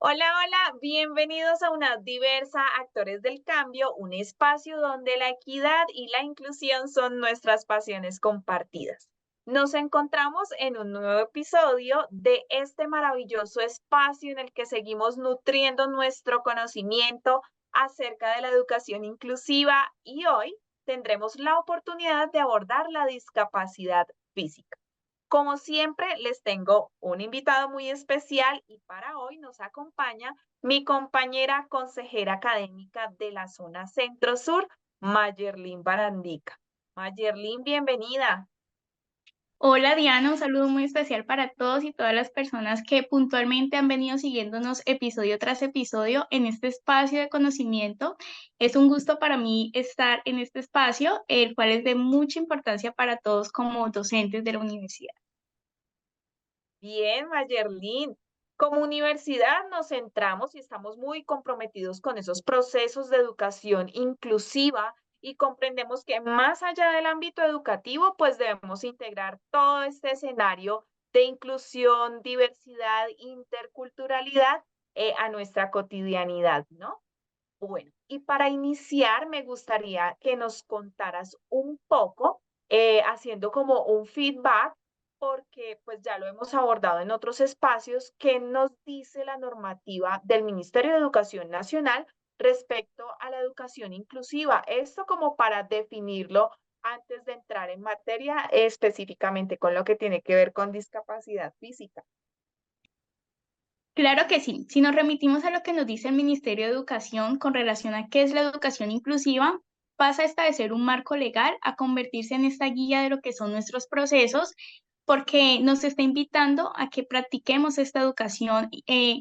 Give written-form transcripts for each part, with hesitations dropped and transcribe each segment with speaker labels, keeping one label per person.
Speaker 1: Hola, hola, bienvenidos a una diversa Actores del Cambio, un espacio donde la equidad y la inclusión son nuestras pasiones compartidas. Nos encontramos en un nuevo episodio de este maravilloso espacio en el que seguimos nutriendo nuestro conocimiento acerca de la educación inclusiva y hoy tendremos la oportunidad de abordar la discapacidad física. Como siempre, les tengo un invitado muy especial y para hoy nos acompaña mi compañera consejera académica de la zona Centro-Sur, Mayerlin Barandica. Mayerlin, bienvenida.
Speaker 2: Hola Diana, un saludo muy especial para todos y todas las personas que puntualmente han venido siguiéndonos episodio tras episodio en este espacio de conocimiento. Es un gusto para mí estar en este espacio, el cual es de mucha importancia para todos como docentes de la universidad.
Speaker 1: Bien, Mayerlin. Como universidad nos centramos y estamos muy comprometidos con esos procesos de educación inclusiva y comprendemos que más allá del ámbito educativo, pues debemos integrar todo este escenario de inclusión, diversidad, interculturalidad a nuestra cotidianidad, ¿no? Bueno, y para iniciar me gustaría que nos contaras un poco, haciendo como un feedback, porque pues ya lo hemos abordado en otros espacios, qué nos dice la normativa del Ministerio de Educación Nacional respecto a la educación inclusiva. Esto como para definirlo antes de entrar en materia específicamente con lo que tiene que ver con discapacidad física.
Speaker 2: Claro que sí, si nos remitimos a lo que nos dice el Ministerio de Educación con relación a qué es la educación inclusiva, pasa esta de ser un marco legal a convertirse en esta guía de lo que son nuestros procesos porque nos está invitando a que practiquemos esta educación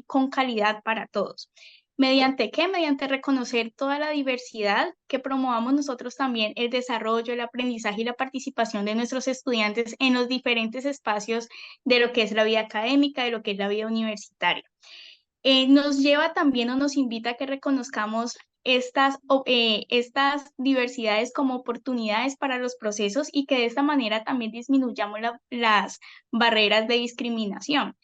Speaker 2: con calidad para todos. ¿Mediante qué? Mediante reconocer toda la diversidad, que promovamos nosotros también el desarrollo, el aprendizaje y la participación de nuestros estudiantes en los diferentes espacios de lo que es la vida académica, de lo que es la vida universitaria. Nos lleva también o nos invita a que reconozcamos estas diversidades como oportunidades para los procesos y que de esta manera también disminuyamos las barreras de discriminación.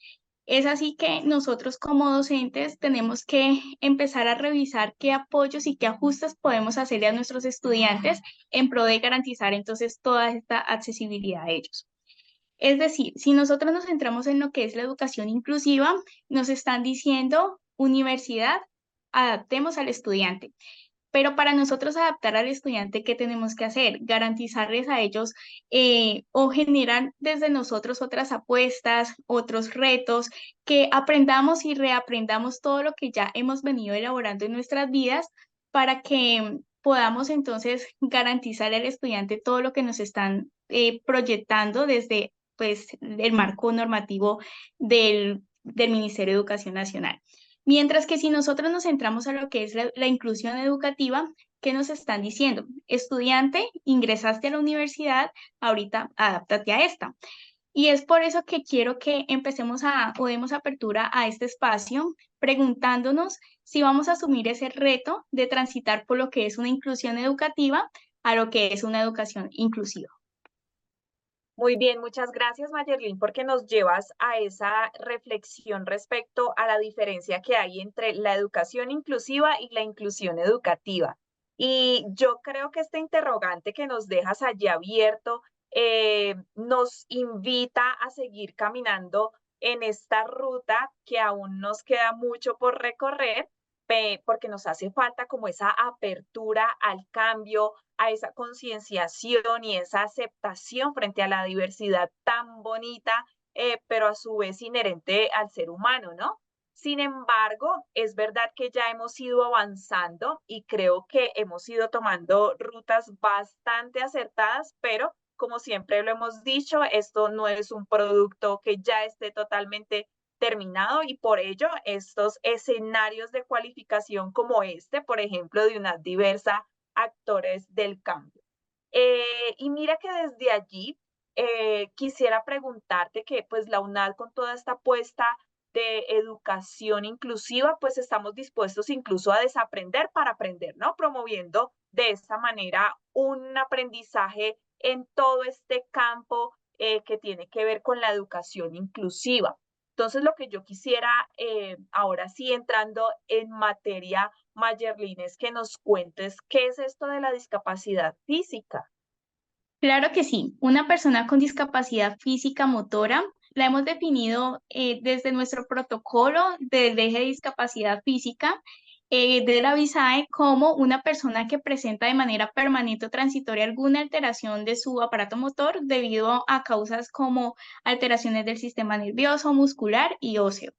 Speaker 2: Es así que nosotros como docentes tenemos que empezar a revisar qué apoyos y qué ajustes podemos hacerle a nuestros estudiantes en pro de garantizar entonces toda esta accesibilidad a ellos. Es decir, si nosotros nos centramos en lo que es la educación inclusiva, nos están diciendo, universidad, adaptemos al estudiante. Pero para nosotros adaptar al estudiante, ¿qué tenemos que hacer? Garantizarles a ellos o generar desde nosotros otras apuestas, otros retos, que aprendamos y reaprendamos todo lo que ya hemos venido elaborando en nuestras vidas para que podamos entonces garantizar al estudiante todo lo que nos están proyectando desde pues, el marco normativo del Ministerio de Educación Nacional. Mientras que si nosotros nos centramos a lo que es la inclusión educativa, ¿qué nos están diciendo? Estudiante, ingresaste a la universidad, ahorita adáptate a esta. Y es por eso que quiero que empecemos o demos apertura a este espacio preguntándonos si vamos a asumir ese reto de transitar por lo que es una inclusión educativa a lo que es una educación inclusiva.
Speaker 1: Muy bien, muchas gracias, Mayerlin, porque nos llevas a esa reflexión respecto a la diferencia que hay entre la educación inclusiva y la inclusión educativa. Y yo creo que este interrogante que nos dejas allí abierto nos invita a seguir caminando en esta ruta que aún nos queda mucho por recorrer, porque nos hace falta como esa apertura al cambio, a esa concienciación y esa aceptación frente a la diversidad tan bonita, pero a su vez inherente al ser humano, ¿no? Sin embargo, es verdad que ya hemos ido avanzando y creo que hemos ido tomando rutas bastante acertadas, pero como siempre lo hemos dicho, esto no es un producto que ya esté totalmente terminado y por ello estos escenarios de cualificación como este, por ejemplo, de una diversa actores del cambio. Y mira que desde allí quisiera preguntarte que pues la UNAD con toda esta apuesta de educación inclusiva, pues estamos dispuestos incluso a desaprender para aprender, ¿no? Promoviendo de esta manera un aprendizaje en todo este campo que tiene que ver con la educación inclusiva. Entonces, lo que yo quisiera, ahora sí entrando en materia, Mayerlin, es que nos cuentes qué es esto de la discapacidad física.
Speaker 2: Claro que sí, una persona con discapacidad física motora la hemos definido desde nuestro protocolo del eje de discapacidad física de la VISAE como una persona que presenta de manera permanente o transitoria alguna alteración de su aparato motor debido a causas como alteraciones del sistema nervioso, muscular y óseo.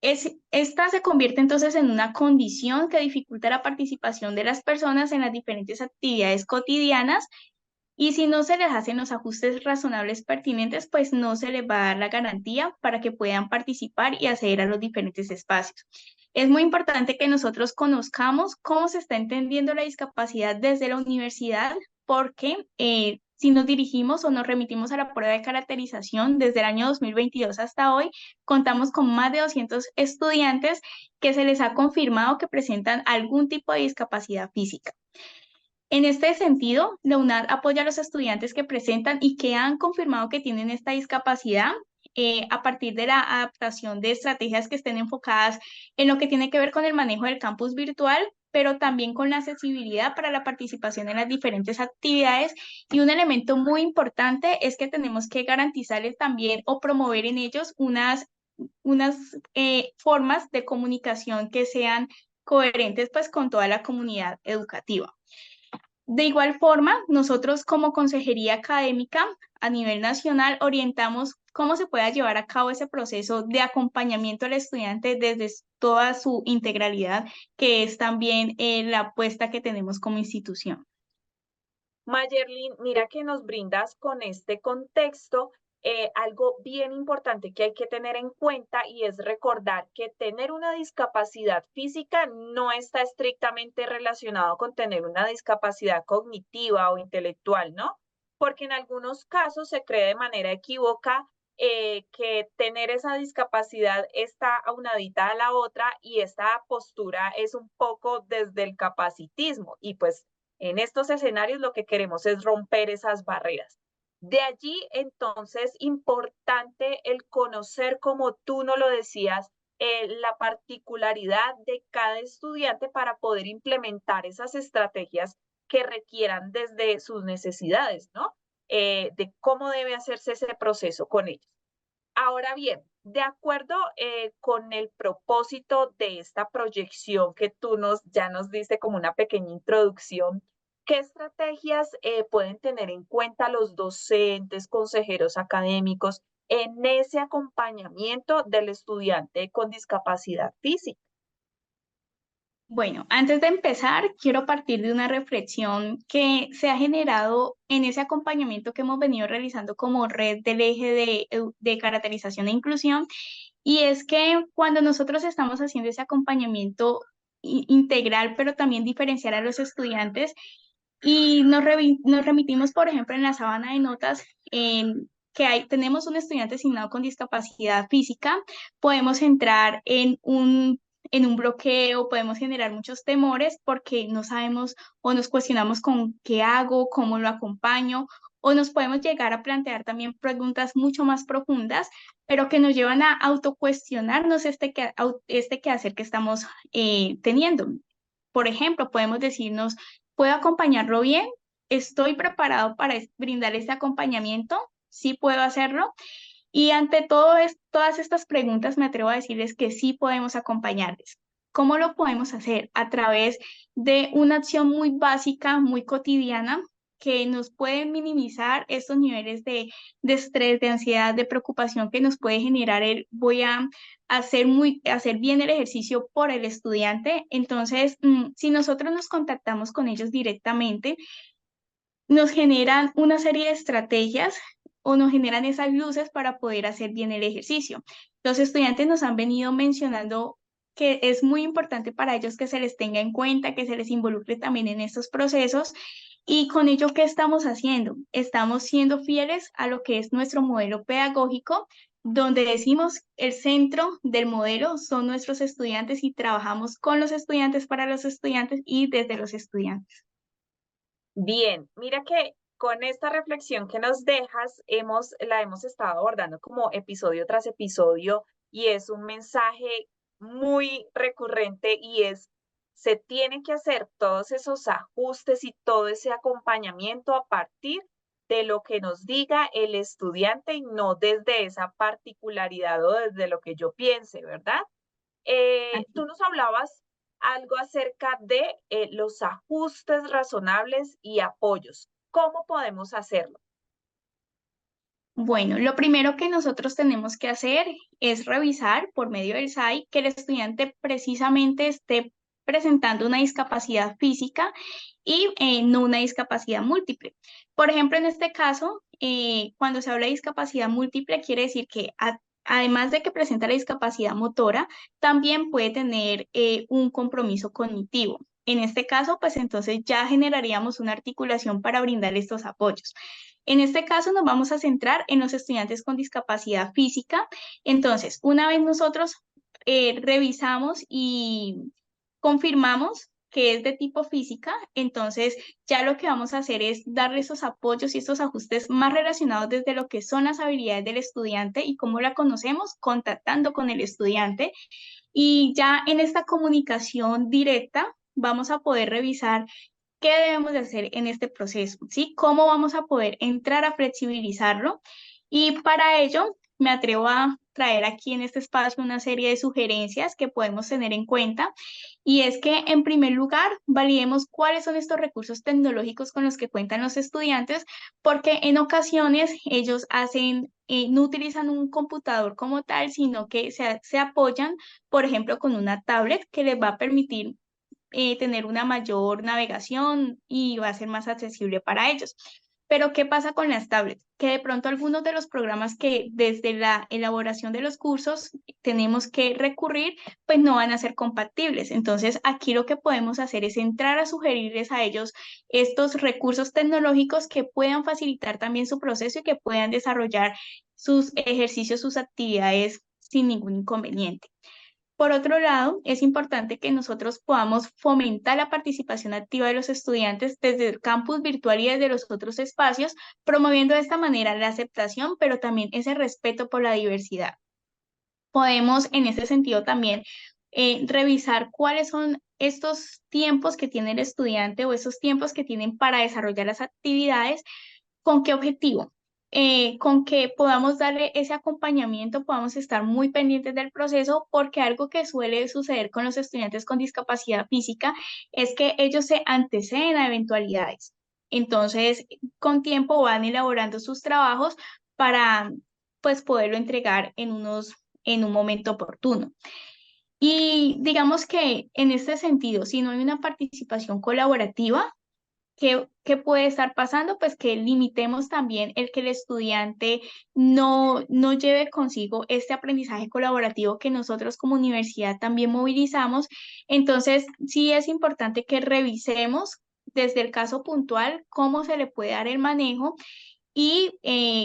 Speaker 2: Esta se convierte entonces en una condición que dificulta la participación de las personas en las diferentes actividades cotidianas y si no se les hacen los ajustes razonables pertinentes, pues no se les va a dar la garantía para que puedan participar y acceder a los diferentes espacios. Es muy importante que nosotros conozcamos cómo se está entendiendo la discapacidad desde la universidad, porque si nos dirigimos o nos remitimos a la prueba de caracterización desde el año 2022 hasta hoy, contamos con más de 200 estudiantes que se les ha confirmado que presentan algún tipo de discapacidad física. En este sentido, la UNAD apoya a los estudiantes que presentan y que han confirmado que tienen esta discapacidad a partir de la adaptación de estrategias que estén enfocadas en lo que tiene que ver con el manejo del campus virtual, pero también con la accesibilidad para la participación en las diferentes actividades. Y un elemento muy importante es que tenemos que garantizarles también o promover en ellos unas formas de comunicación que sean coherentes pues con toda la comunidad educativa. De igual forma, nosotros como consejería académica a nivel nacional orientamos cómo se pueda llevar a cabo ese proceso de acompañamiento al estudiante desde toda su integralidad, que es también la apuesta que tenemos como institución.
Speaker 1: Mayerlin, mira que nos brindas con este contexto algo bien importante que hay que tener en cuenta y es recordar que tener una discapacidad física no está estrictamente relacionado con tener una discapacidad cognitiva o intelectual, ¿no? Porque en algunos casos se cree de manera equívoca que tener esa discapacidad está aunadita a la otra y esta postura es un poco desde el capacitismo y pues en estos escenarios lo que queremos es romper esas barreras. De allí, entonces, importante el conocer, como tú nos lo decías, la particularidad de cada estudiante para poder implementar esas estrategias que requieran desde sus necesidades, ¿no? De cómo debe hacerse ese proceso con ellos. Ahora bien, de acuerdo con el propósito de esta proyección que tú ya nos diste como una pequeña introducción, ¿qué estrategias pueden tener en cuenta los docentes, consejeros académicos en ese acompañamiento del estudiante con discapacidad física?
Speaker 2: Bueno, antes de empezar, quiero partir de una reflexión que se ha generado en ese acompañamiento que hemos venido realizando como red del eje de caracterización e inclusión, y es que cuando nosotros estamos haciendo ese acompañamiento integral, pero también diferenciar a los estudiantes, y nos remitimos, por ejemplo, en la sábana de notas, en que tenemos un estudiante asignado con discapacidad física, podemos entrar en un bloqueo, podemos generar muchos temores porque no sabemos o nos cuestionamos con qué hago, cómo lo acompaño, o nos podemos llegar a plantear también preguntas mucho más profundas, pero que nos llevan a autocuestionarnos este quehacer que estamos teniendo. Por ejemplo, podemos decirnos, ¿puedo acompañarlo bien? ¿Estoy preparado para brindar este acompañamiento? ¿Sí puedo hacerlo? Y ante todas estas preguntas me atrevo a decirles que sí podemos acompañarles. ¿Cómo lo podemos hacer? A través de una acción muy básica, muy cotidiana, que nos puede minimizar estos niveles de estrés, de ansiedad, de preocupación que nos puede generar el voy a hacer bien el ejercicio por el estudiante. Entonces, si nosotros nos contactamos con ellos directamente, nos generan una serie de estrategias o nos generan esas luces para poder hacer bien el ejercicio. Los estudiantes nos han venido mencionando que es muy importante para ellos que se les tenga en cuenta, que se les involucre también en estos procesos. Y con ello, ¿qué estamos haciendo? Estamos siendo fieles a lo que es nuestro modelo pedagógico, donde decimos el centro del modelo son nuestros estudiantes y trabajamos con los estudiantes para los estudiantes y desde los estudiantes.
Speaker 1: Bien, mira que con esta reflexión que nos dejas, la hemos estado abordando como episodio tras episodio y es un mensaje muy recurrente y es, se tienen que hacer todos esos ajustes y todo ese acompañamiento a partir de lo que nos diga el estudiante y no desde esa particularidad o desde lo que yo piense, ¿verdad? Tú nos hablabas algo acerca de los ajustes razonables y apoyos. ¿Cómo podemos hacerlo?
Speaker 2: Bueno, lo primero que nosotros tenemos que hacer es revisar por medio del SAI que el estudiante precisamente esté presentando una discapacidad física y no una discapacidad múltiple. Por ejemplo, en este caso, cuando se habla de discapacidad múltiple, quiere decir que además de que presenta la discapacidad motora, también puede tener un compromiso cognitivo. En este caso, pues entonces ya generaríamos una articulación para brindar estos apoyos. En este caso nos vamos a centrar en los estudiantes con discapacidad física. Entonces, una vez nosotros revisamos y confirmamos que es de tipo física, entonces ya lo que vamos a hacer es darle esos apoyos y estos ajustes más relacionados desde lo que son las habilidades del estudiante y cómo la conocemos, contactando con el estudiante. Y ya en esta comunicación directa vamos a poder revisar qué debemos de hacer en este proceso, ¿sí? ¿Cómo vamos a poder entrar a flexibilizarlo? Y para ello me atrevo a traer aquí en este espacio una serie de sugerencias que podemos tener en cuenta. Y es que, en primer lugar, validemos cuáles son estos recursos tecnológicos con los que cuentan los estudiantes, porque en ocasiones ellos no utilizan un computador como tal, sino que se apoyan, por ejemplo, con una tablet que les va a permitir tener una mayor navegación y va a ser más accesible para ellos. Pero, ¿qué pasa con las tablets? Que de pronto algunos de los programas que desde la elaboración de los cursos tenemos que recurrir, pues no van a ser compatibles. Entonces, aquí lo que podemos hacer es entrar a sugerirles a ellos estos recursos tecnológicos que puedan facilitar también su proceso y que puedan desarrollar sus ejercicios, sus actividades sin ningún inconveniente. Por otro lado, es importante que nosotros podamos fomentar la participación activa de los estudiantes desde el campus virtual y desde los otros espacios, promoviendo de esta manera la aceptación, pero también ese respeto por la diversidad. Podemos en ese sentido también revisar cuáles son estos tiempos que tiene el estudiante o esos tiempos que tienen para desarrollar las actividades. ¿Con qué objetivo? Con que podamos darle ese acompañamiento, podamos estar muy pendientes del proceso, porque algo que suele suceder con los estudiantes con discapacidad física es que ellos se anteceden a eventualidades. Entonces, con tiempo van elaborando sus trabajos para, pues, poderlo entregar en un momento oportuno. Y digamos que en este sentido, si no hay una participación colaborativa, ¿qué puede estar pasando? Pues que limitemos también el que el estudiante no lleve consigo este aprendizaje colaborativo que nosotros como universidad también movilizamos. Entonces, sí es importante que revisemos desde el caso puntual cómo se le puede dar el manejo y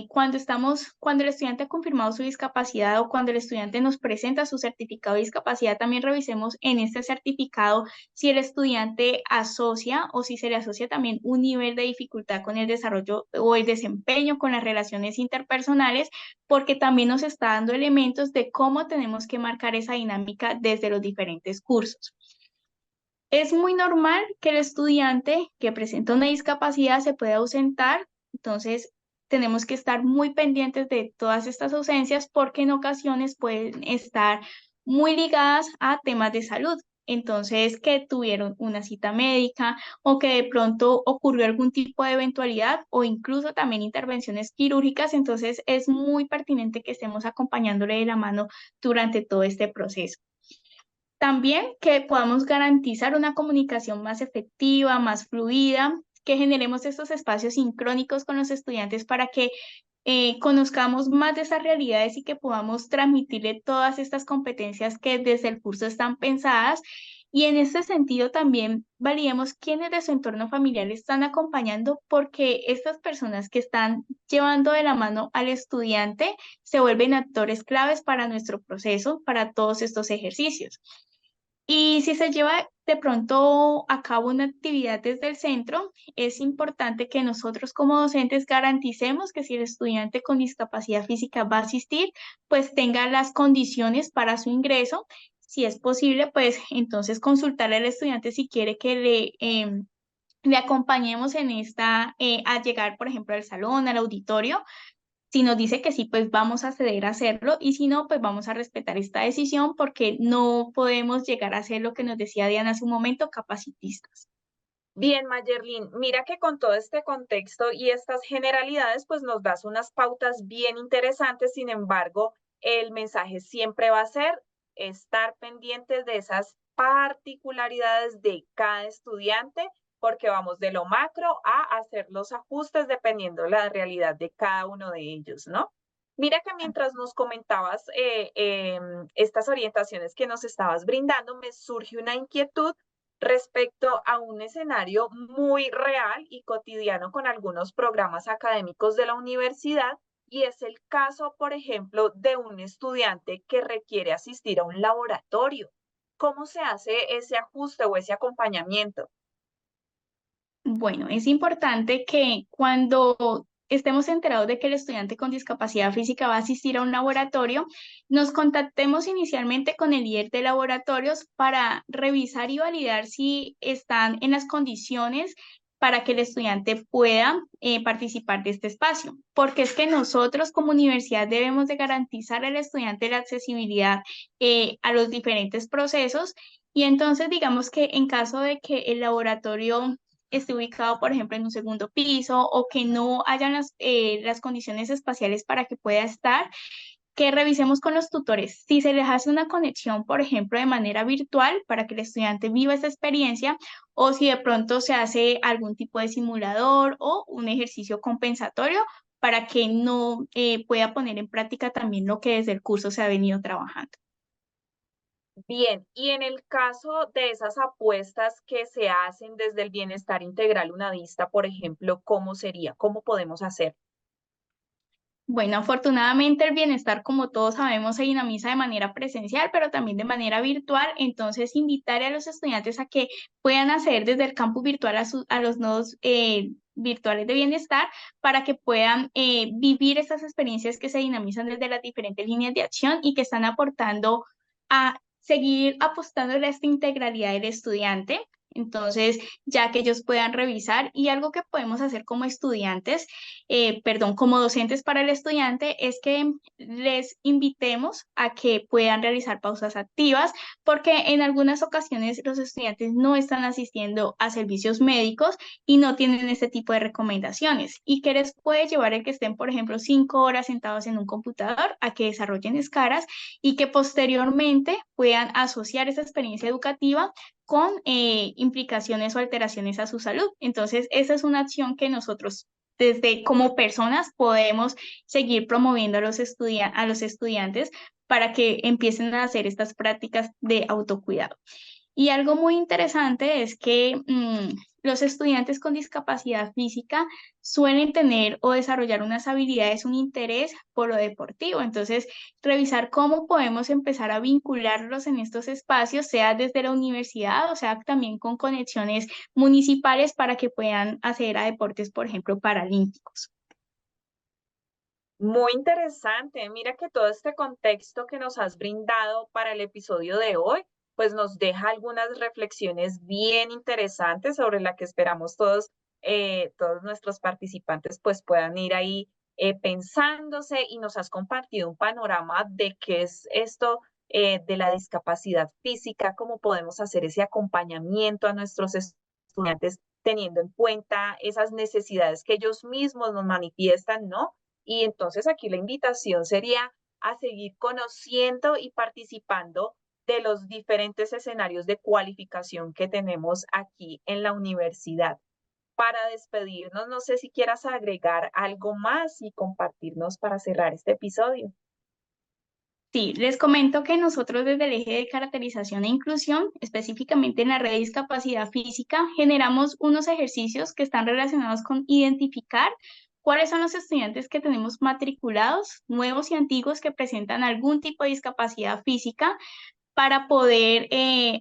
Speaker 2: cuando el estudiante ha confirmado su discapacidad o cuando el estudiante nos presenta su certificado de discapacidad, también revisemos en este certificado si el estudiante asocia o si se le asocia también un nivel de dificultad con el desarrollo o el desempeño con las relaciones interpersonales, porque también nos está dando elementos de cómo tenemos que marcar esa dinámica desde los diferentes cursos. Es muy normal que el estudiante que presenta una discapacidad se pueda ausentar, entonces tenemos que estar muy pendientes de todas estas ausencias porque en ocasiones pueden estar muy ligadas a temas de salud. Entonces, que tuvieron una cita médica o que de pronto ocurrió algún tipo de eventualidad o incluso también intervenciones quirúrgicas, entonces es muy pertinente que estemos acompañándole de la mano durante todo este proceso. También que podamos garantizar una comunicación más efectiva, más fluida, que generemos estos espacios sincrónicos con los estudiantes para que conozcamos más de esas realidades y que podamos transmitirle todas estas competencias que desde el curso están pensadas. Y en este sentido también validemos quiénes de su entorno familiar están acompañando, porque estas personas que están llevando de la mano al estudiante se vuelven actores claves para nuestro proceso, para todos estos ejercicios. Y si se lleva de pronto a cabo una actividad desde el centro, es importante que nosotros como docentes garanticemos que si el estudiante con discapacidad física va a asistir, pues tenga las condiciones para su ingreso. Si es posible, pues entonces consultarle al estudiante si quiere que le acompañemos en a llegar, por ejemplo, al salón, al auditorio. Si nos dice que sí, pues vamos a ceder a hacerlo y si no, pues vamos a respetar esta decisión porque no podemos llegar a hacer lo que nos decía Diana hace un momento, capacitistas.
Speaker 1: Bien, Mayerlin, mira que con todo este contexto y estas generalidades, pues nos das unas pautas bien interesantes. Sin embargo, el mensaje siempre va a ser estar pendientes de esas particularidades de cada estudiante, porque vamos de lo macro a hacer los ajustes dependiendo de la realidad de cada uno de ellos, ¿no? Mira que mientras nos comentabas estas orientaciones que nos estabas brindando, me surge una inquietud respecto a un escenario muy real y cotidiano con algunos programas académicos de la universidad, y es el caso, por ejemplo, de un estudiante que requiere asistir a un laboratorio. ¿Cómo se hace ese ajuste o ese acompañamiento?
Speaker 2: Bueno, es importante que cuando estemos enterados de que el estudiante con discapacidad física va a asistir a un laboratorio, nos contactemos inicialmente con el líder de laboratorios para revisar y validar si están en las condiciones para que el estudiante pueda participar de este espacio, porque es que nosotros como universidad debemos de garantizar al estudiante la accesibilidad a los diferentes procesos y entonces digamos que en caso de que el laboratorio esté ubicado, por ejemplo, en un segundo piso o que no hayan las condiciones espaciales para que pueda estar, que revisemos con los tutores si se les hace una conexión, por ejemplo, de manera virtual para que el estudiante viva esa experiencia o si de pronto se hace algún tipo de simulador o un ejercicio compensatorio para que no pueda poner en práctica también lo que desde el curso se ha venido trabajando.
Speaker 1: Bien, y en el caso de esas apuestas que se hacen desde el bienestar integral unavista, por ejemplo, ¿cómo sería? ¿Cómo podemos hacer?
Speaker 2: Bueno, afortunadamente el bienestar, como todos sabemos, se dinamiza de manera presencial, pero también de manera virtual. Entonces, invitar a los estudiantes a que puedan acceder desde el campus virtual a los nodos virtuales de bienestar para que puedan vivir estas experiencias que se dinamizan desde las diferentes líneas de acción y que están aportando a seguir apostando a esta integralidad del estudiante. Entonces, ya que ellos puedan revisar y algo que podemos hacer como estudiantes perdón, como docentes para el estudiante es que les invitemos a que puedan realizar pausas activas, porque en algunas ocasiones los estudiantes no están asistiendo a servicios médicos y no tienen este tipo de recomendaciones. ¿Y que les puede llevar el que estén, por ejemplo, 5 horas sentados en un computador a que desarrollen escaras y que posteriormente puedan asociar esa experiencia educativa con implicaciones o alteraciones a su salud? Entonces, esa es una acción que nosotros desde como personas podemos seguir promoviendo a a los estudiantes para que empiecen a hacer estas prácticas de autocuidado. Y algo muy interesante es que los estudiantes con discapacidad física suelen tener o desarrollar unas habilidades, un interés por lo deportivo. Entonces, revisar cómo podemos empezar a vincularlos en estos espacios, sea desde la universidad o sea también con conexiones municipales para que puedan acceder a deportes, por ejemplo, paralímpicos.
Speaker 1: Muy interesante. Mira que todo este contexto que nos has brindado para el episodio de hoy, pues nos deja algunas reflexiones bien interesantes sobre la que esperamos todos nuestros participantes pues puedan ir ahí pensándose, y nos has compartido un panorama de qué es esto de la discapacidad física, cómo podemos hacer ese acompañamiento a nuestros estudiantes teniendo en cuenta esas necesidades que ellos mismos nos manifiestan, ¿no? Y entonces aquí la invitación sería a seguir conociendo y participando de los diferentes escenarios de cualificación que tenemos aquí en la universidad. Para despedirnos, no sé si quieras agregar algo más y compartirnos para cerrar este episodio.
Speaker 2: Sí, les comento que nosotros desde el eje de caracterización e inclusión, específicamente en la red de discapacidad física, generamos unos ejercicios que están relacionados con identificar cuáles son los estudiantes que tenemos matriculados, nuevos y antiguos que presentan algún tipo de discapacidad física, para poder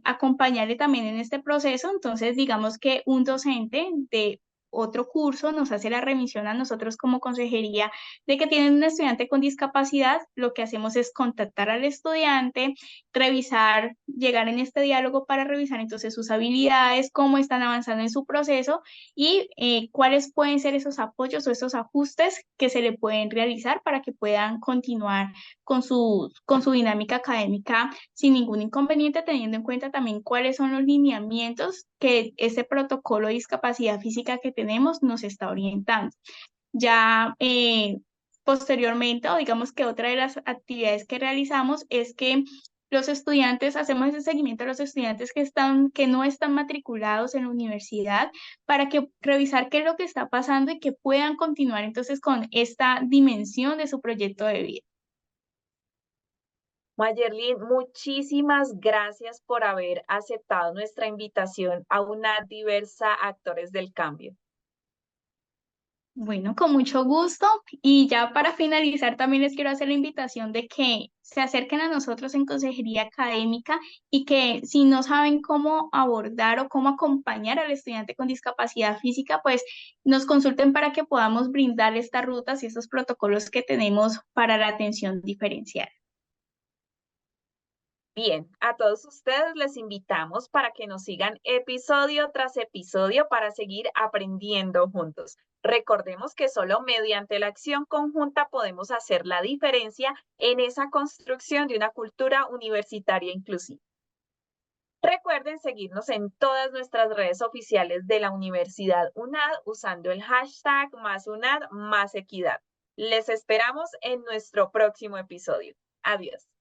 Speaker 2: acompañarle también en este proceso. Entonces, digamos que un docente de otro curso nos hace la remisión a nosotros como consejería de que tienen un estudiante con discapacidad. Lo que hacemos es contactar al estudiante, revisar, llegar en este diálogo para revisar entonces sus habilidades, cómo están avanzando en su proceso y cuáles pueden ser esos apoyos o esos ajustes que se le pueden realizar para que puedan continuar con su dinámica académica sin ningún inconveniente, teniendo en cuenta también cuáles son los lineamientos que ese protocolo de discapacidad física que tenemos nos está orientando. Ya posteriormente, o digamos que otra de las actividades que realizamos es que los estudiantes, hacemos ese seguimiento a los estudiantes que no están matriculados en la universidad para que revisar qué es lo que está pasando y que puedan continuar entonces con esta dimensión de su proyecto de vida.
Speaker 1: Mayerlin, muchísimas gracias por haber aceptado nuestra invitación a una diversa Actores del Cambio.
Speaker 2: Bueno, con mucho gusto. Y ya para finalizar, también les quiero hacer la invitación de que se acerquen a nosotros en consejería académica y que si no saben cómo abordar o cómo acompañar al estudiante con discapacidad física, pues nos consulten para que podamos brindar estas rutas y estos protocolos que tenemos para la atención diferencial.
Speaker 1: Bien, a todos ustedes les invitamos para que nos sigan episodio tras episodio para seguir aprendiendo juntos. Recordemos que solo mediante la acción conjunta podemos hacer la diferencia en esa construcción de una cultura universitaria inclusiva. Recuerden seguirnos en todas nuestras redes oficiales de la Universidad UNAD usando el hashtag #MásUNAD, más equidad. Les esperamos en nuestro próximo episodio. Adiós.